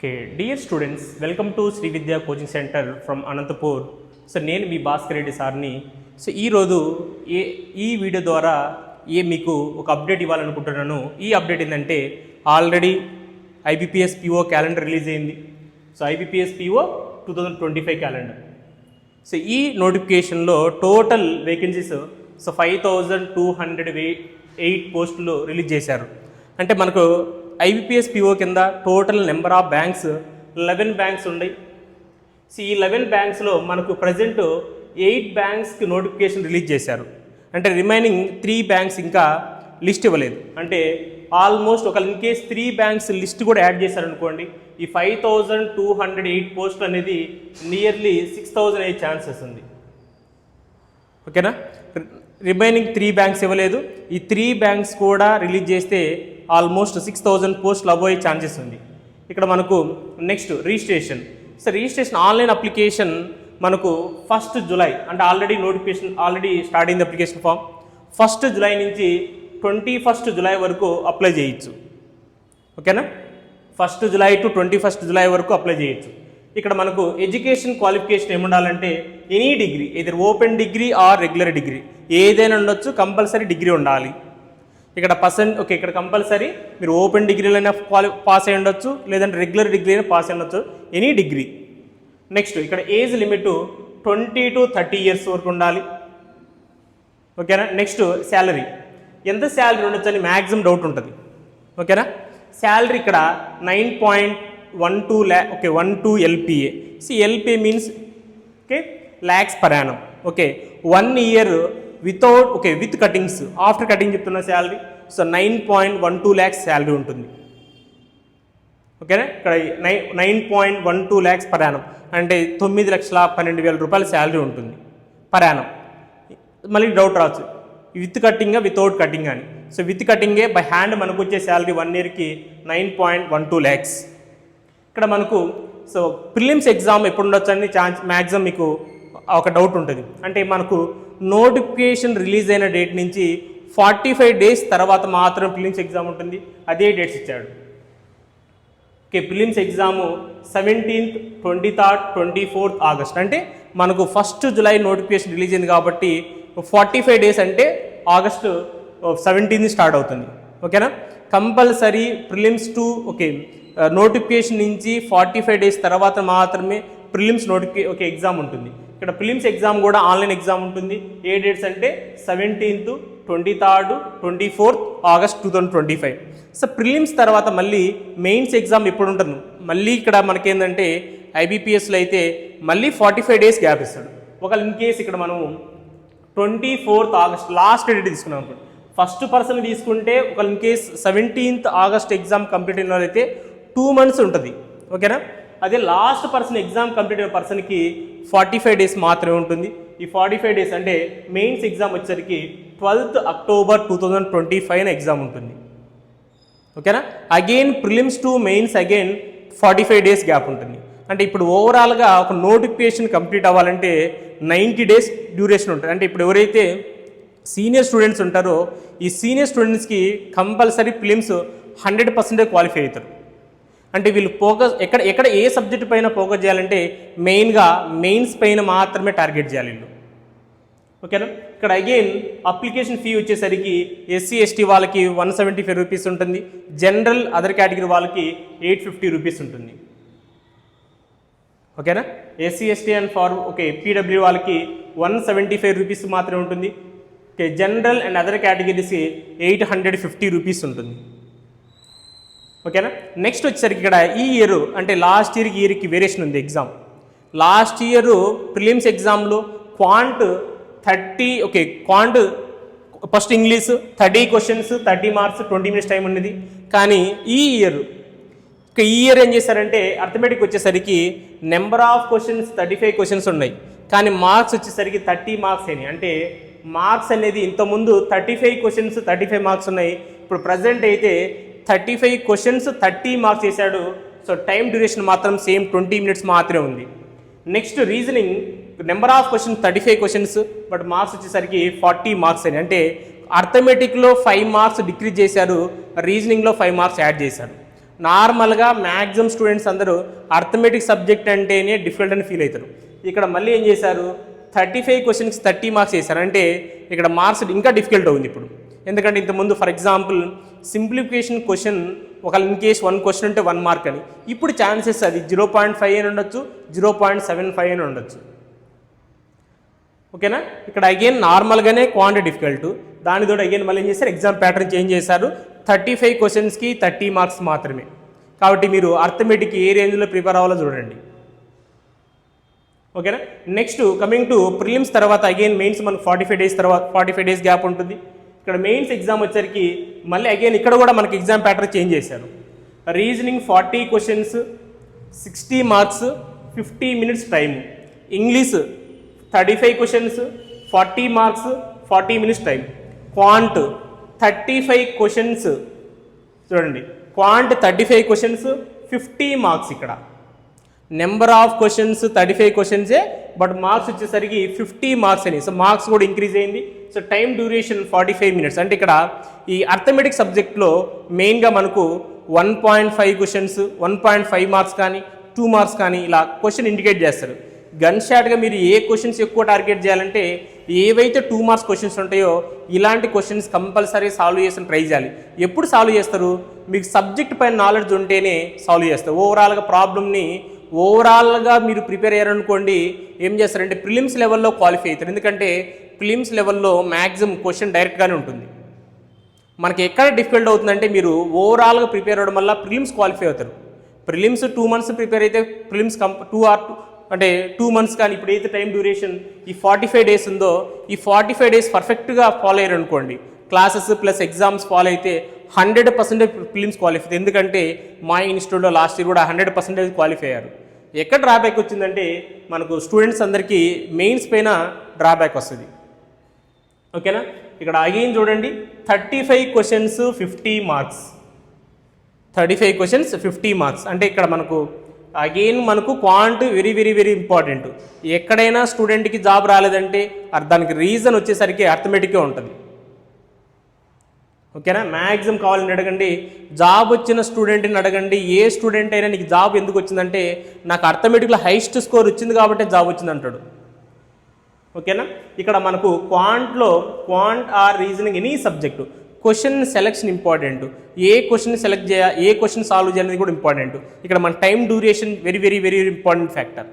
Okay, dear students, welcome to Sri Vidya Coaching Center from Anantapur. So, నేను మీ భాస్కర్ రెడ్డి సార్ని. So ఈరోజు ఈ video ద్వారా మీకు ఒక అప్డేట్ ఇవ్వాలనుకుంటున్నాను. ఈ అప్డేట్ ఏంటంటే already IBPS PO calendar release అయింది. So IBPS PO 2025 calendar. So ఈ నోటిఫికేషన్లో టోటల్ వేకెన్సీస్ 5208 పోస్టులు రిలీజ్ చేశారు. అంటే మనకు IBPS PO కింద total number of banks 11 banks ఉన్నాయి. సో ఈ 11 బ్యాంక్స్లో మనకు ప్రజెంట్ 8 బ్యాంక్స్కి నోటిఫికేషన్ రిలీజ్ చేశారు. అంటే రిమైనింగ్ 3 బ్యాంక్స్ ఇంకా లిస్ట్ ఇవ్వలేదు. అంటే ఆల్మోస్ట్ ఒక ఇన్ కేస్ 3 బ్యాంక్స్ లిస్ట్ కూడా యాడ్ చేశారనుకోండి, ఈ 5208 పోస్టులు అనేది నియర్లీ 6000 అయ్యే ఛాన్సెస్ ఉంది. ఓకేనా? రిమైనింగ్ 3 బ్యాంక్స్ ఇవ్వలేదు. ఈ 3 బ్యాంక్స్ కూడా రిలీజ్ చేస్తే ఆల్మోస్ట్ 6000 పోస్టులు అబోయే ఛాన్సెస్ ఉంది. ఇక్కడ మనకు next registration. So registration online application మనకు 1 జూలై అంటే ఆల్రెడీ నోటిఫికేషన్ స్టార్ట్ అయింది. అప్లికేషన్ ఫామ్ 1 జూలై నుంచి 21 జూలై వరకు అప్లై చేయొచ్చు. ఓకేనా? 1 జూలై టు 21 జూలై వరకు అప్లై చేయొచ్చు. ఇక్కడ మనకు ఎడ్యుకేషన్ క్వాలిఫికేషన్ ఏముండాలంటే any degree, either open degree or regular degree ఏదైనా ఉండొచ్చు, కంపల్సరీ డిగ్రీ ఉండాలి. ఇక్కడ ఇక్కడ కంపల్సరీ మీరు ఓపెన్ డిగ్రీలైనా పాస్ అయి ఉండొచ్చు, లేదంటే రెగ్యులర్ డిగ్రీ అయినా పాస్ అయి ఉండొచ్చు, ఎనీ డిగ్రీ. నెక్స్ట్ ఇక్కడ ఏజ్ లిమిట్ 20 to 30 ఇయర్స్ వరకు ఉండాలి. ఓకేనా? నెక్స్ట్ శాలరీ, ఎంత శాలరీ ఉండొచ్చు అని మ్యాక్సిమం డౌట్ ఉంటుంది. ఓకేనా? శాలరీ ఇక్కడ 9.12 lakh. Okay, 12 LPA. LPA means lakhs per annum. Okay, 1 year without with cuttings, after cutting చెప్తున్న శాలరీ. సో 9.12 lakhs శాలరీ ఉంటుంది. ఓకేనా? ఇక్కడ 9.12 lakhs per annum అంటే 9,12,000 రూపాయల శాలరీ ఉంటుంది పర్ యానం. మళ్ళీ డౌట్ రావచ్చు, విత్ కటింగా వితౌట్ కటింగ్ అని. సో విత్ కటింగే బై హ్యాండ్ మనకు వచ్చే శాలరీ 1 yearకి 9.12 lakhs. ఇక్కడ మనకు సో ప్రిలిమ్స్ ఎగ్జామ్ ఎప్పుడు ఉండొచ్చు అని మ్యాక్సిమం మీకు ఒక డౌట్ ఉంటుంది. అంటే మనకు నోటిఫికేషన్ రిలీజ్ అయిన డేట్ నుంచి 45 డేస్ తర్వాత మాత్రం ప్రిలిమ్స్ ఎగ్జామ్ ఉంటుంది. అదే డేట్స్ ఇచ్చాడు. Okay, prelims exam 17th, 23rd, 24th August. అంటే మనకు 1 జూలై నోటిఫికేషన్ రిలీజ్ అయింది కాబట్టి 45 డేస్ అంటే ఆగస్టు 17th స్టార్ట్ అవుతుంది. ఓకేనా? కంపల్సరీ ప్రిలిమ్స్ టు నోటిఫికేషన్ నుంచి 45 డేస్ తర్వాత మాత్రమే ప్రిలిమ్స్ ఎగ్జామ్ ఉంటుంది. ఇక్కడ ప్రిలిమ్స్ ఎగ్జామ్ కూడా ఆన్లైన్ ఎగ్జామ్ ఉంటుంది. ఏ డేట్స్ అంటే 17th, 23rd, 24th August 2025. So prelims తర్వాత మళ్ళీ మెయిన్స్ ఎగ్జామ్ ఎప్పుడు ఉంటుంది? మళ్ళీ ఇక్కడ మనకేంటంటే IBPSలో అయితే మళ్ళీ 45 డేస్ గ్యాప్ ఇస్తాడు. ఒకవేళ ఇన్ కేస్ ఇక్కడ మనము 24th ఆగస్ట్ లాస్ట్ డేట్ తీసుకున్నాం అనుకోండి, ఫస్ట్ పర్సన్ తీసుకుంటే ఒకవేళ in case 17th August exam complete అయిన వాళ్ళు అయితే 2 months ఉంటుంది. ఓకేనా? అదే లాస్ట్ పర్సన్ ఎగ్జామ్ కంప్లీట్ అయిన పర్సన్కి 45 డేస్ మాత్రమే ఉంటుంది. ఈ 45 డేస్ అంటే మెయిన్స్ ఎగ్జామ్ వచ్చేసరికి 12th October 2025 ఎగ్జామ్ ఉంటుంది. ఓకేనా? Again prelims to mains again 45 days gap ఉంటుంది. అంటే ఇప్పుడు ఓవరాల్గా ఒక నోటిఫికేషన్ కంప్లీట్ అవ్వాలంటే 90 డేస్ డ్యూరేషన్ ఉంటుంది. అంటే ఇప్పుడు ఎవరైతే సీనియర్ స్టూడెంట్స్ ఉంటారో ఈ సీనియర్ స్టూడెంట్స్కి కంపల్సరీ ప్రిలిమ్స్ 100% క్వాలిఫై అవుతారు. అంటే వీళ్ళు ఫోకస్ ఎక్కడ ఏ సబ్జెక్ట్ పైన ఫోకస్ చేయాలంటే మెయిన్గా మెయిన్స్ పైన మాత్రమే టార్గెట్ చేయాలి వీళ్ళు. ఓకేనా? ఇక్కడ అగైన్ అప్లికేషన్ ఫీ వచ్చేసరికి SC ST వాళ్ళకి 175 రూపీస్ ఉంటుంది. జనరల్ అదర్ కేటగిరీ వాళ్ళకి 850 రూపీస్ ఉంటుంది. ఓకేనా? SC ST అండ్ PW వాళ్ళకి 175 రూపీస్ మాత్రమే ఉంటుంది. జనరల్ అండ్ అదర్ కేటగిరీస్కి 850 రూపీస్ ఉంటుంది. ఓకేనా? నెక్స్ట్ వచ్చేసరికి ఇక్కడ ఈ ఇయర్ అంటే లాస్ట్ ఇయర్కి వేరియేషన్ ఉంది. ఎగ్జామ్ లాస్ట్ ఇయర్ ప్రిలిమ్స్ ఎగ్జామ్లో quant first English 30 questions 30 marks 20 minutes time ఉన్నది. కానీ ఈ ఇయర్ ఏం చేశారంటే అర్థమెటిక్ వచ్చేసరికి నెంబర్ ఆఫ్ క్వశ్చన్స్ 35 questions ఉన్నాయి, కానీ మార్క్స్ వచ్చేసరికి 30 marks అయినాయి. అంటే మార్క్స్ అనేది ఇంతకుముందు 35 questions 35 marks ఉన్నాయి. ఇప్పుడు ప్రజెంట్ అయితే 35 questions 30 marks చేశాడు. సో టైం డ్యూరేషన్ మాత్రం సేమ్ 20 minutes మాత్రమే ఉంది. Next reasoning number of questions 35 questions but marks వచ్చేసరికి 40 marks అని. అంటే అర్థమెటిక్లో 5 marks డిక్రీజ్ చేశారు, రీజనింగ్లో 5 marks యాడ్ చేశారు. నార్మల్గా మ్యాక్సిమం స్టూడెంట్స్ అందరూ అర్థమెటిక్ సబ్జెక్ట్ అంటేనే డిఫికల్ట్ అని ఫీల్ అవుతారు. ఇక్కడ మళ్ళీ ఏం చేశారు, 35 క్వశ్చన్కి 30 మార్క్స్ చేశారు. అంటే ఇక్కడ మార్క్స్ ఇంకా డిఫికల్ట్ అవుతుంది ఇప్పుడు. ఎందుకంటే ఇంతకుముందు ఫర్ ఎగ్జాంపుల్ సింప్లిఫికేషన్ క్వశ్చన్ ఒకవేళ ఇన్ కేస్ 1 క్వశ్చన్ ఉంటే 1 మార్క్ అని, ఇప్పుడు ఛాన్సెస్ అది 0.5 అని ఉండొచ్చు, 0.75 అని ఉండొచ్చు. ఓకేనా. ఇక్కడ అగైన్ నార్మల్గానే క్వాంటిటీ డిఫికల్ట్, దానితో అగైన్ మళ్ళీ ఏం చేశారు, ఎగ్జామ్ ప్యాటర్న్ చేంజ్ చేశారు. 35 క్వశ్చన్స్కి 30 మార్క్స్ మాత్రమే. కాబట్టి మీరు అర్థమెటిక్ ఏ రేంజ్లో ప్రిపేర్ అవ్వాలో చూడండి. ఓకేనా. నెక్స్ట్ కమింగ్ టు ప్రిలిమ్స్ తర్వాత అగైన్ మెయిన్స్ మనకు 45 డేస్ తర్వాత 45 డేస్ గ్యాప్ ఉంటుంది. ఇక్కడ మెయిన్స్ ఎగ్జామ్ వచ్చరికి మళ్ళీ అగైన్ ఇక్కడ కూడా మనకి ఎగ్జామ్ ప్యాటర్న్ చేంజ్ చేశారు. Reasoning 40 questions 60 marks 50 minutes time. English 35 questions 40 marks 40 minutes time. Quant 35 questions చూడండి, క్వాంట్ 35 క్వశ్చన్స్ 50 మార్క్స్. ఇక్కడ నెంబర్ ఆఫ్ క్వశ్చన్స్ 35 క్వశ్చన్సే, బట్ మార్క్స్ వచ్చేసరికి 50 మార్క్స్ అని. సో మార్క్స్ కూడా ఇంక్రీజ్ అయింది. So time duration 45 minutes. అంటే ఇక్కడ ఈ అర్థమెటిక్ సబ్జెక్ట్లో మెయిన్గా మనకు 1.5 క్వశ్చన్స్ 1.5 మార్క్స్ కానీ 2 మార్క్స్ కానీ ఇలా క్వశ్చన్ ఇండికేట్ చేస్తారు. గన్ షాట్గా మీరు ఏ క్వశ్చన్స్ ఎక్కువ టార్గెట్ చేయాలంటే ఏవైతే 2 మార్క్స్ క్వశ్చన్స్ ఉంటాయో ఇలాంటి క్వశ్చన్స్ కంపల్సరీ సాల్వ్ చేసి ట్రై చేయాలి. ఎప్పుడు సాల్వ్ చేస్తారు, మీకు సబ్జెక్ట్ పైన నాలెడ్జ్ ఉంటేనే సాల్వ్ చేస్తారు. ఓవరాల్గా ప్రాబ్లమ్ని ఓవరాల్గా మీరు ప్రిపేర్ అయ్యారనుకోండి, ఏం చేస్తారంటే ప్రిలిమ్స్ లెవెల్లో క్వాలిఫై అవుతారు. ఎందుకంటే ప్రిలిమ్స్ లెవెల్లో మ్యాక్సిమం క్వశ్చన్ డైరెక్ట్గానే ఉంటుంది. మనకి ఎక్కడ డిఫికల్ట్ అవుతుందంటే మీరు ఓవరాల్గా ప్రిపేర్ అవ్వడం వల్ల ప్రిలిమ్స్ క్వాలిఫై అవుతారు. ప్రిలిమ్స్ 2 మంత్స్ ప్రిపేర్ అయితే ప్రిలిమ్స్ 2 మంత్స్ కానీ ఇప్పుడు అయితే టైం డ్యూరేషన్ ఈ 45 డేస్ ఉందో ఈ 45 డేస్ పర్ఫెక్ట్గా ఫాలో అయ్యారు అనుకోండి, క్లాసెస్ ప్లస్ ఎగ్జామ్స్ ఫాలో అయితే 100% ప్రిలిమ్స్ క్వాలిఫై. ఎందుకంటే మా ఇన్స్టిట్యూట్లో లాస్ట్ ఇయర్ కూడా 100% క్వాలిఫై అయ్యారు. ఎక్కడ డ్రాబ్యాక్ వచ్చిందంటే మనకు స్టూడెంట్స్ అందరికీ మెయిన్స్ పైన డ్రాబ్యాక్ వస్తుంది. ఓకేనా. ఇక్కడ అగైన్ చూడండి 35 క్వశ్చన్స్ 50 మార్క్స్. 35 క్వశ్చన్స్ 50 మార్క్స్ అంటే ఇక్కడ మనకు అగైన్ మనకు quant very very very important. ఎక్కడైనా స్టూడెంట్కి జాబ్ రాలేదంటే దానికి రీజన్ వచ్చేసరికి అర్థమెటిక్గా ఉంటుంది. ఓకేనా. మ్యాక్సిమం కావాలని అడగండి, జాబ్ వచ్చిన స్టూడెంట్ని అడగండి, ఏ స్టూడెంట్ అయినా నీకు జాబ్ ఎందుకు వచ్చిందంటే నాకు అర్థమెటిక్లో హైయెస్ట్ స్కోర్ వచ్చింది కాబట్టి జాబ్ వచ్చింది అంటాడు. ఓకేనా. ఇక్కడ మనకు quant or reasoning any subject question selection important. ఏ క్వశ్చన్ సెలెక్ట్ చేయాలి, ఏ క్వశ్చన్ సాల్వ్ చేయాలనేది కూడా ఇంపార్టెంట్. ఇక్కడ మన time duration very very very important factor.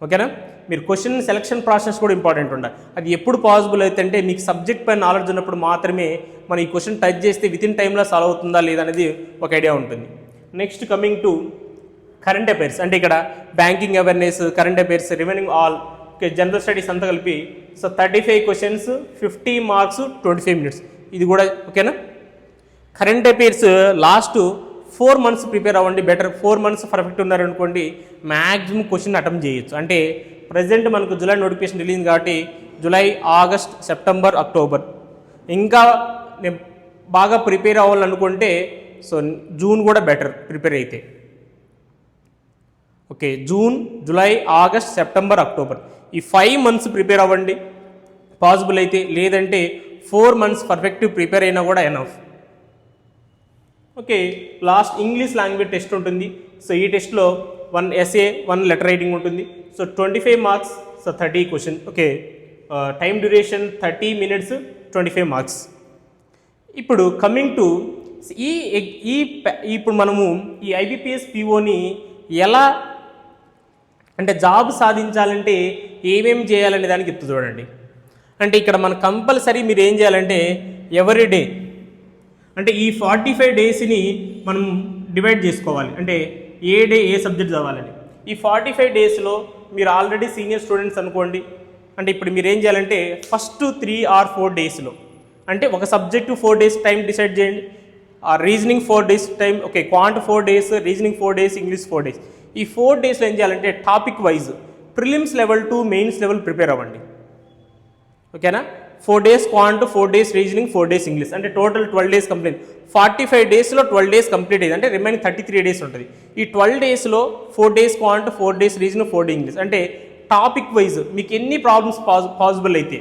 ఓకేనా. మీరు క్వశ్చన్ సెలెక్షన్ ప్రాసెస్ కూడా ఇంపార్టెంట్ ఉండాలి. అది ఎప్పుడు పాసిబుల్ అవుతుందంటే మీకు సబ్జెక్ట్ పైన నాలెడ్జ్ ఉన్నప్పుడు మాత్రమే మనం ఈ క్వశ్చన్ టచ్ చేస్తే వితిన్ టైంలో సాల్వ్ అవుతుందా లేదా అనేది ఒక ఐడియా ఉంటుంది. Next coming to current affairs. అంటే ఇక్కడ banking awareness, current affairs, remaining all general studies అంతా కలిపి. So 35 questions 50 marks 25 minutes. ఇది కూడా ఓకేనా. Current affairs last 4 months prepare అవ్వండి బెటర్. 4 మంత్స్ పర్ఫెక్ట్ ఉన్నారనుకోండి మ్యాక్సిమం క్వశ్చన్ అటెంప్ట్ చేయొచ్చు. అంటే ప్రజెంట్ మనకు జూలై నోటిఫికేషన్ రిలీజ్ కాబట్టి జూలై, ఆగస్ట్, సెప్టెంబర్, అక్టోబర్. ఇంకా నేను బాగా ప్రిపేర్ అవ్వాలనుకుంటే సో జూన్ కూడా బెటర్ ప్రిపేర్ అయితే. Okay, June, July, August, September, October ఈ 5 మంత్స్ ప్రిపేర్ అవ్వండి పాసిబుల్ అయితే. లేదంటే 4 మంత్స్ పర్ఫెక్ట్ ప్రిపేర్ అయినా కూడా enough. Okay, last English language test ఉంటుంది. సో ఈ టెస్ట్లో 1 essay 1 లెటర్ రైటింగ్ ఉంటుంది. So 25 marks. So 30 question. Okay, time duration 30 minutes 25 marks. ఇప్పుడు కమింగ్ టు ఇప్పుడు మనము ఈ ఐబీపీఎస్ పిఓని ఎలా అంటే జాబ్ సాధించాలంటే ఏమేమి చేయాలనే దానికి చెప్తూ చూడండి. అంటే ఇక్కడ మన కంపల్సరీ మీరు ఏం చేయాలంటే ఎవ్రీ డే అంటే ఈ 45 డేస్ని మనం డివైడ్ చేసుకోవాలి. అంటే ఏ డే ఏ సబ్జెక్ట్ చదవాలని. ఈ 45 డేస్లో మీరు ఆల్రెడీ సీనియర్ స్టూడెంట్స్ అనుకోండి. అంటే ఇప్పుడు మీరు ఏం చేయాలంటే ఫస్ట్ 3 or 4 డేస్లో అంటే ఒక సబ్జెక్టు 4 డేస్ టైం డిసైడ్ చేయండి. Reasoning 4 days time. Okay, quant 4 days, reasoning 4 days, English 4 days. ఈ 4 డేస్లో ఏం చేయాలంటే topic wise prelims level to mains level prepare అవ్వండి. ఓకేనా. 4 days quant, 4 days reasoning, 4 days English. అంటే టోటల్ 12 డేస్ కంప్లీట్. 45 డేస్లో 12 days complete అయ్యింది. అంటే రిమైనింగ్ 33 డేస్ ఉంటుంది. ఈ 12 డేస్లో 4 days quant, 4 days reasoning, 4 days English. అంటే టాపిక్ వైజ్ మీకు ఎన్ని ప్రాబ్లమ్స్ పాసిబుల్ అయితే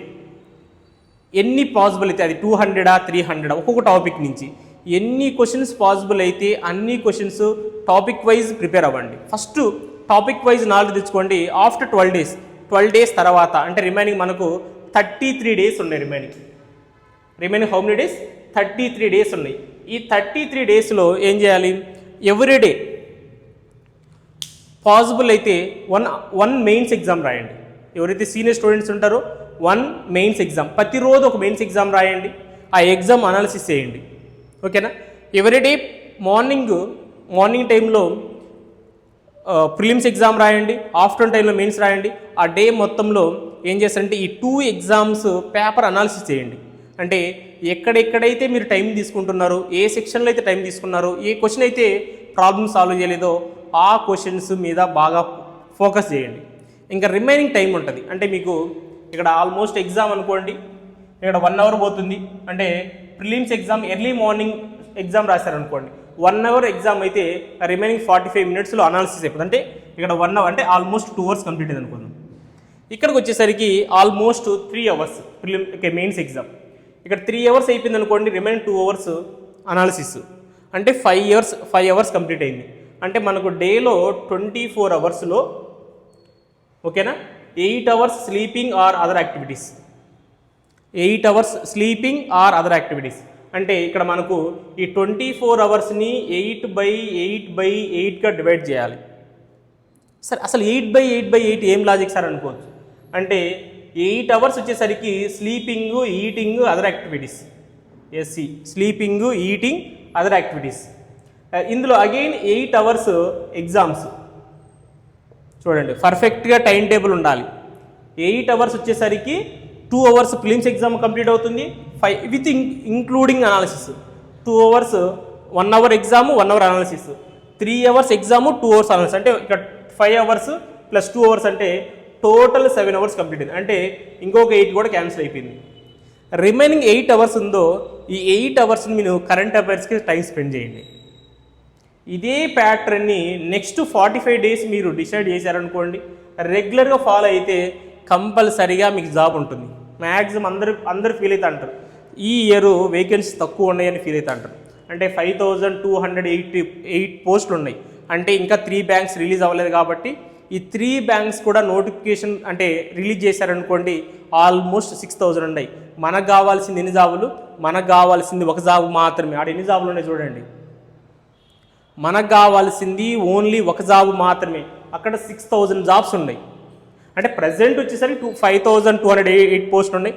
అది 200 300 ఒక్కొక్క టాపిక్ నుంచి ఎన్ని క్వశ్చన్స్ పాసిబుల్ అయితే అన్ని క్వశ్చన్స్ టాపిక్ వైజ్ ప్రిపేర్ అవ్వండి. ఫస్ట్ టాపిక్ వైజ్ నాలెడ్జ్ తెచ్చుకోండి. ఆఫ్టర్ 12 డేస్ తర్వాత అంటే రిమైనింగ్ మనకు 33 డేస్ ఉన్నాయి. Remaining how many days? 33 days ఉన్నాయి. ఈ 33 డేస్లో ఏం చేయాలి? ఎవ్రీడే పాసిబుల్ అయితే వన్ మెయిన్స్ ఎగ్జామ్ రాయండి. ఎవరైతే సీనియర్ స్టూడెంట్స్ ఉంటారో 1 మెయిన్స్ ఎగ్జామ్, ప్రతిరోజు ఒక మెయిన్స్ ఎగ్జామ్ రాయండి. ఆ ఎగ్జామ్ అనాలిసిస్ చేయండి. ఓకేనా? ఎవ్రీడే మార్నింగ్ టైంలో ప్రిలిమ్స్ ఎగ్జామ్ రాయండి, ఆఫ్టర్నూన్ టైంలో మెయిన్స్ రాయండి. ఆ డే మొత్తంలో ఏం చేస్తారంటే ఈ 2 ఎగ్జామ్స్ పేపర్ అనాలిసిస్ చేయండి. అంటే ఎక్కడెక్కడైతే మీరు టైం తీసుకుంటున్నారో, ఏ సెక్షన్లో అయితే టైం తీసుకున్నారో, ఏ క్వశ్చన్ అయితే ప్రాబ్లమ్ సాల్వ్ చేయలేదో ఆ క్వశ్చన్స్ మీద బాగా ఫోకస్ చేయండి. ఇంకా రిమైనింగ్ టైం ఉంటుంది. అంటే మీకు ఇక్కడ ఆల్మోస్ట్ ఎగ్జామ్ అనుకోండి, ఇక్కడ 1 అవర్ పోతుంది. అంటే prelims exam early morning exam రాశారనుకోండి, 1 అవర్ ఎగ్జామ్ అయితే రిమైనింగ్ 45 మినిట్స్లో అనాలిసిస్ అయిపోతుంది. అంటే ఇక్కడ 1 అవర్ అంటే ఆల్మోస్ట్ 2 అవర్స్ కంప్లీట్ అయింది అనుకుందాం. ఇక్కడికి వచ్చేసరికి ఆల్మోస్ట్ 3 అవర్స్ మెయిన్స్ ఎగ్జామ్. ఇక్కడ 3 అవర్స్ అయిపోయింది అనుకోండి, రిమైనింగ్ 2 అవర్స్ అనాలిసిస్. అంటే 5 అవర్స్ కంప్లీట్ అయింది. అంటే మనకు డేలో 24 అవర్స్లో ఓకేనా 8 hours sleeping or other activities. 8 hours sleeping or other activities. అంటే ఇక్కడ మనకు ఈ 24 అవర్స్ని 8/8/8గా డివైడ్ చేయాలి. సరే, అసలు 8/8/8 ఏం లాజిక్ సార్ అనుకోవచ్చు. అంటే 8 అవర్స్ వచ్చేసరికి స్లీపింగ్, ఈటింగ్, అదర్ యాక్టివిటీస్. ఎస్సి స్లీపింగ్, ఈటింగ్, అదర్ యాక్టివిటీస్. ఇందులో అగైన్ 8 అవర్స్ ఎగ్జామ్స్. చూడండి, పర్ఫెక్ట్గా టైం టేబుల్ ఉండాలి. 8 అవర్స్ వచ్చేసరికి 2 అవర్స్ ప్రిలిమ్స్ ఎగ్జామ్ కంప్లీట్ అవుతుంది, 5 with including analysis. 2 hours 1 hour exam, 1 hour analysis. 3 hours exam, 2 hours analysis. అంటే ఇక్కడ 5 అవర్స్ ప్లస్ 2 అవర్స్ అంటే టోటల్ 7 అవర్స్ కంప్లీట్ అయింది. అంటే ఇంకొక 8 కూడా క్యాన్సిల్ అయిపోయింది. రిమైనింగ్ 8 అవర్స్ ఉందో ఈ 8 అవర్స్ని మీరు కరెంట్ అఫైర్స్కి టైం స్పెండ్ చేయండి. ఇదే ప్యాటర్న్ని నెక్స్ట్ 45 డేస్ మీరు డిసైడ్ చేశారనుకోండి, రెగ్యులర్గా ఫాలో అయితే కంపల్సరీగా మీకు జాబ్ ఉంటుంది. మ్యాక్సిమం అందరూ ఫీల్ అయితే అంటారు ఈ ఇయర్ వేకెన్సీస్ తక్కువ ఉన్నాయని ఫీల్ అయితే అంటారు. అంటే 5288 పోస్టులు ఉన్నాయి. అంటే ఇంకా 3 బ్యాంక్స్ రిలీజ్ అవ్వలేదు కాబట్టి ఈ 3 బ్యాంక్స్ కూడా నోటిఫికేషన్ అంటే రిలీజ్ చేశారనుకోండి, ఆల్మోస్ట్ 6000 ఉన్నాయి. మనకు కావాల్సింది ఎన్ని జాబులు? మనకు కావాల్సింది ఒక జాబు మాత్రమే. ఆడ ఎన్ని జాబులు ఉన్నాయి చూడండి. మనకు కావాల్సింది ఓన్లీ ఒక జాబు మాత్రమే. అక్కడ 6000 జాబ్స్ ఉన్నాయి. అంటే ప్రజెంట్ వచ్చేసరికి 5208 పోస్టులు ఉన్నాయి.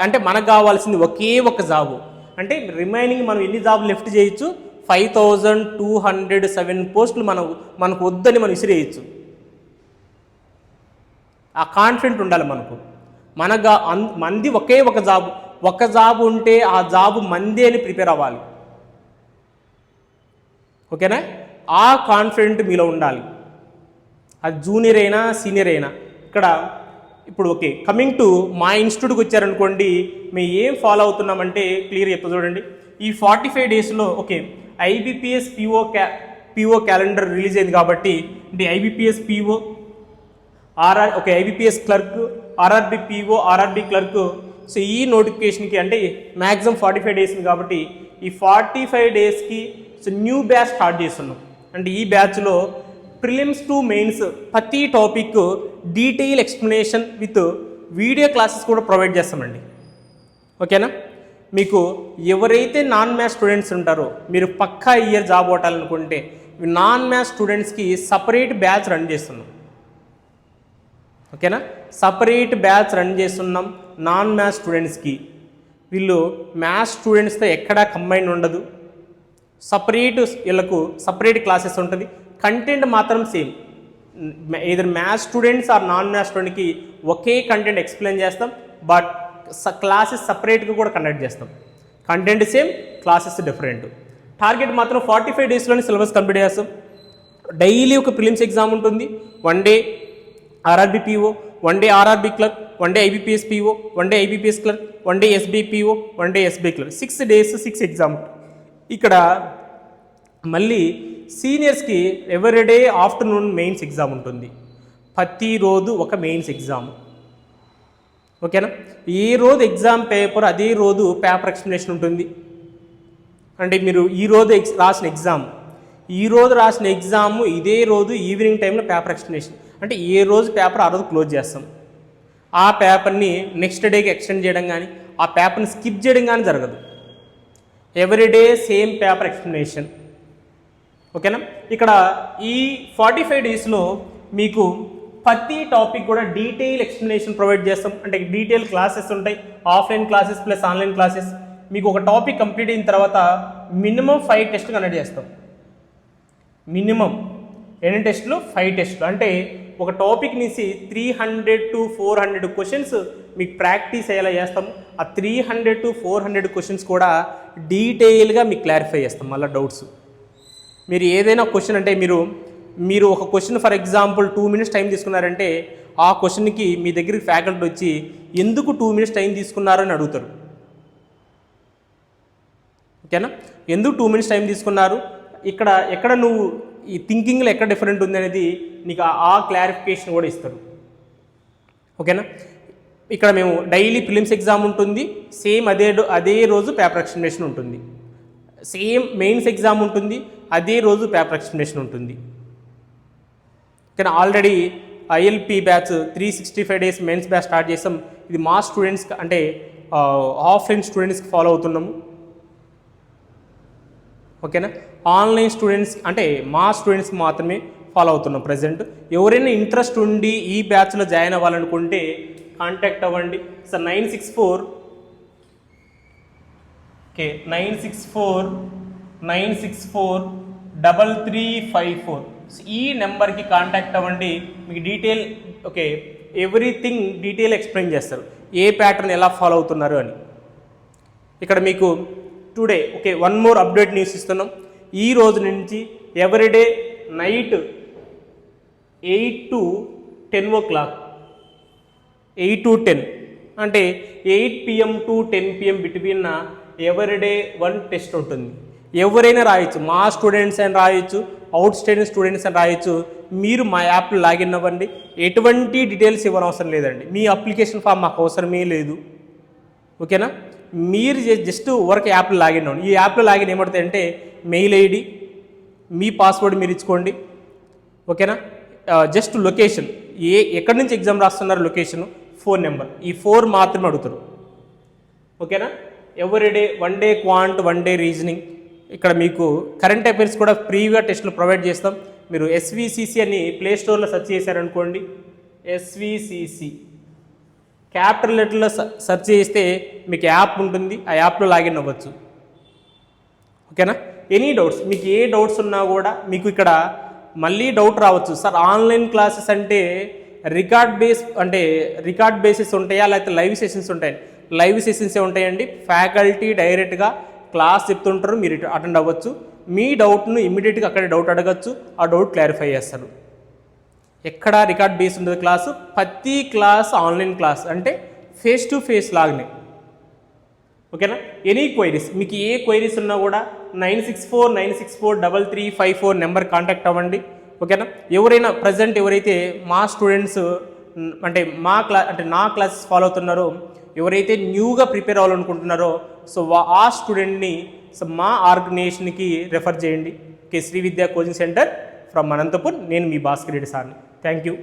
అంటే మనకు కావాల్సింది ఒకే ఒక జాబు. అంటే రిమైనింగ్ మనం ఎన్ని జాబులు లెఫ్ట్ చేయొచ్చు? 5207 పోస్టులు మనకు వద్దని మనం విసిరేయచ్చు. ఆ కాన్ఫిడెంట్ ఉండాలి మనకు. మంది ఒకే ఒక జాబు ఉంటే ఆ జాబు మంది అని ప్రిపేర్ అవ్వాలి. ఓకేనా? ఆ కాన్ఫిడెంట్ మీలో ఉండాలి. అది జూనియర్ అయినా సీనియర్ అయినా. ఇక్కడ ఇప్పుడు ఓకే, కమింగ్ టు మా ఇన్స్టిట్యూట్కి వచ్చారనుకోండి, మేము ఏం ఫాలో అవుతున్నామంటే క్లియర్ చెప్తా చూడండి. ఈ 45 డేస్లో okay IBPS PO calendar release అయింది కాబట్టి అంటే IBPS PO IBPS clerk, RRB PO, RRB clerk. So ఈ నోటిఫికేషన్కి అంటే మ్యాక్సిమం 45 డేస్ కాబట్టి ఈ 45 డేస్కి సో న్యూ బ్యాచ్ స్టార్ట్ చేస్తున్నాం. అంటే ఈ బ్యాచ్లో ప్రిలిమ్స్ టు మెయిన్స్ ప్రతి topic detail explanation with video classes కూడా ప్రొవైడ్ చేస్తామండి. ఓకేనా? మీకు ఎవరైతే నాన్ మ్యాథ్స్ స్టూడెంట్స్ ఉంటారో మీరు పక్కా ఇయర్ జాబ్ కొట్టాలనుకుంటే నాన్ మ్యాథ్స్ స్టూడెంట్స్కి సపరేట్ బ్యాచ్ రన్ చేస్తున్నాం. ఓకేనా? సపరేట్ బ్యాచ్ రన్ చేస్తున్నాం నాన్ మ్యాథ్స్ స్టూడెంట్స్కి. వీళ్ళు మ్యాథ్స్ స్టూడెంట్స్తో ఎక్కడా కంబైన్ ఉండదు. వీళ్ళకు సపరేట్ క్లాసెస్ ఉంటుంది. కంటెంట్ మాత్రం same. Either maths students or non maths స్టూడెంట్కి ఒకే కంటెంట్ ఎక్స్ప్లెయిన్ చేస్తాం. బట్ క్లాసెస్ సపరేట్గా కూడా కండక్ట్ చేస్తాం. Content same, classes different. Target మాత్రం 45 డేస్లోనే సిలబస్ కంప్లీట్ చేస్తాం. డైలీ ఒక ప్రిలిమ్స్ ఎగ్జామ్ ఉంటుంది. 1 day RRB PO, 1 day RRB clerk, 1 day IBPS PO, 1 day IBPS clerk, 1 day SB PO, 1 day SB clerk. 6 days 6 exam. ఇక్కడ మళ్ళీ సీనియర్స్కి everyday afternoon mains exam ఉంటుంది. ప్రతిరోజు ఒక మెయిన్స్ ఎగ్జామ్. ఓకేనా? ఏ రోజు ఎగ్జామ్ పేపర్ అదే రోజు పేపర్ ఎక్స్ప్లెనేషన్ ఉంటుంది. అంటే మీరు ఈరోజు రాసిన ఎగ్జామ్ ఇదే రోజు ఈవినింగ్ టైంలో పేపర్ ఎక్స్టెన్షన్, అంటే ఏ రోజు పేపర్ ఆ రోజు క్లోజ్ చేస్తాం. ఆ పేపర్ని నెక్స్ట్ డేకి ఎక్స్టెండ్ చేయడం కానీ ఆ పేపర్ని స్కిప్ చేయడం కానీ జరగదు. Everyday same paper explanation. ఓకేనా. ఇక్కడ ఈ 45 డేస్లో మీకు ప్రతి టాపిక్ కూడా డీటెయిల్ ఎక్స్ప్లెనేషన్ ప్రొవైడ్ చేస్తాం. అంటే డీటెయిల్ క్లాసెస్ ఉంటాయి, offline classes plus online classes. మీకు ఒక టాపిక్ కంప్లీట్ అయిన తర్వాత మినిమం 5 టెస్టులు కండక్ట్ చేస్తాం. మినిమం ఎన్ని టెస్టులు? 5 టెస్టులు. అంటే ఒక టాపిక్ నుంచి 300 to 400 క్వశ్చన్స్ మీకు ప్రాక్టీస్ అయ్యేలా చేస్తాము. ఆ 300 to 400 క్వశ్చన్స్ కూడా డీటెయిల్గా మీకు క్లారిఫై చేస్తాం. మళ్ళీ డౌట్స్ మీరు ఏదైనా క్వశ్చన్ అంటే మీరు ఒక question for example 2 minutes time తీసుకున్నారంటే ఆ క్వశ్చన్కి మీ దగ్గరికి ఫ్యాకల్టీ వచ్చి ఎందుకు 2 minutes టైం తీసుకున్నారు అని అడుగుతారు. ఓకేనా. ఎందుకు 2 minutes టైం తీసుకున్నారు, ఎక్కడ నువ్వు ఈ థింకింగ్లో ఎక్కడ డిఫరెంట్ ఉంది అనేది నీకు ఆ క్లారిఫికేషన్ కూడా ఇస్తారు. ఓకేనా. ఇక్కడ మేము డైలీ ప్రిలిమ్స్ ఎగ్జామ్ ఉంటుంది, సేమ్ అదే రోజు పేపర్ ఎక్స్ప్లెనేషన్ ఉంటుంది. సేమ్ మెయిన్స్ ఎగ్జామ్ ఉంటుంది, అదే రోజు పేపర్ ఎక్స్ప్లెనేషన్ ఉంటుంది. కానీ already ILP batch 365 days mains batch start చేసాం. ఇది మా స్టూడెంట్స్ అంటే ఆఫ్లైన్ స్టూడెంట్స్కి ఫాలో అవుతున్నాము. ఓకేనా. ఆన్లైన్ స్టూడెంట్స్ అంటే మా స్టూడెంట్స్కి మాత్రమే ఫాలో అవుతున్నాం ప్రజెంట్. ఎవరైనా ఇంట్రెస్ట్ ఉండి ఈ బ్యాచ్లో జాయిన్ అవ్వాలనుకుంటే కాంటాక్ట్ అవ్వండి. సార్ 964 ఈ నెంబర్కి కాంటాక్ట్ అవ్వండి. మీకు డీటెయిల్ ఎవ్రీథింగ్ డీటెయిల్ ఎక్స్ప్లెయిన్ చేస్తారు, ఏ ప్యాటర్న్ ఎలా ఫాలో అవుతున్నారు అని. ఇక్కడ మీకు today one more update news ఇస్తున్నాం. ఈ రోజు నుంచి everyday night 8 to 10 o'clock, 8 to 10 అంటే 8 PM to 10 PM between everyday 1 test ఉంటుంది. ఎవరైనా రాయొచ్చు, మా స్టూడెంట్స్ అని రాయొచ్చు, అవుట్ స్టేషన్ స్టూడెంట్స్ అని రాయొచ్చు. మీరు మా యాప్లో లాగిన్ అవ్వండి, ఎటువంటి డీటెయిల్స్ ఇవ్వనవసరం లేదండి. మీ అప్లికేషన్ ఫామ్ మాకు అవసరమే లేదు. ఓకేనా. మీరు జస్ట్ వర్క్ యాప్లో లాగిన్ అవ్వండి. ఈ యాప్లో లాగిన్ ఏమవుతాయంటే మెయిల్ ఐడి, మీ పాస్వర్డ్ మీరు ఇచ్చుకోండి. ఓకేనా. జస్ట్ లొకేషన్, ఎక్కడి నుంచి ఎగ్జామ్ రాస్తున్నారు లొకేషన్, ఫోన్ నెంబర్, ఈ 4 మాత్రమే అడుగుతారు. ఓకేనా. Everyday 1 day quant, 1 day reasoning. ఇక్కడ మీకు కరెంట్ అఫైర్స్ కూడా ఫ్రీగా టెస్టులు ప్రొవైడ్ చేస్తాం. మీరు SVCC అని ప్లే స్టోర్లో సెర్చ్ చేశారనుకోండి, SVCC క్యాపిటల్ లెటర్లో సెర్చ్ చేస్తే మీకు యాప్ ఉంటుంది, ఆ యాప్లో లాగిన్ అవ్వచ్చు. ఓకేనా. ఎనీ డౌట్స్, మీకు ఏ డౌట్స్ ఉన్నా కూడా మీకు ఇక్కడ మళ్ళీ డౌట్ రావచ్చు. సార్ ఆన్లైన్ క్లాసెస్ అంటే రికార్డ్ బేసిస్ ఉంటాయా లేకపోతే లైవ్ సెషన్స్ ఉంటాయి? లైవ్ సెషన్సే ఉంటాయండి. ఫ్యాకల్టీ డైరెక్ట్గా క్లాస్ చెప్తుంటారు, మీరు అటెండ్ అవ్వచ్చు. మీ డౌట్ను ఇమ్మీడియట్గా అక్కడే డౌట్ అడగచ్చు, ఆ డౌట్ క్లారిఫై చేస్తారు. ఎక్కడ రికార్డ్ బేస్ ఉంటుంది క్లాసు, ప్రతి క్లాస్ ఆన్లైన్ క్లాస్ అంటే ఫేస్ టు ఫేస్ లాగానే. ఓకేనా. ఎనీ క్వైరీస్, మీకు ఏ క్వైరీస్ ఉన్నా కూడా 9649643354 నెంబర్ కాంటాక్ట్ అవ్వండి. ఓకేనా. ఎవరైనా ప్రజెంట్ ఎవరైతే మా స్టూడెంట్స్ అంటే నా క్లాసెస్ ఫాలో అవుతున్నారో, ఎవరైతే న్యూగా ప్రిపేర్ అవ్వాలనుకుంటున్నారో ఆ స్టూడెంట్ని మా ఆర్గనైజేషన్కి రెఫర్ చేయండి. శ్రీ విద్యా కోచింగ్ సెంటర్ ఫ్రమ్ అనంతపూర్. నేను మీ భాస్కర్ రెడ్డి సార్ని. Thank you.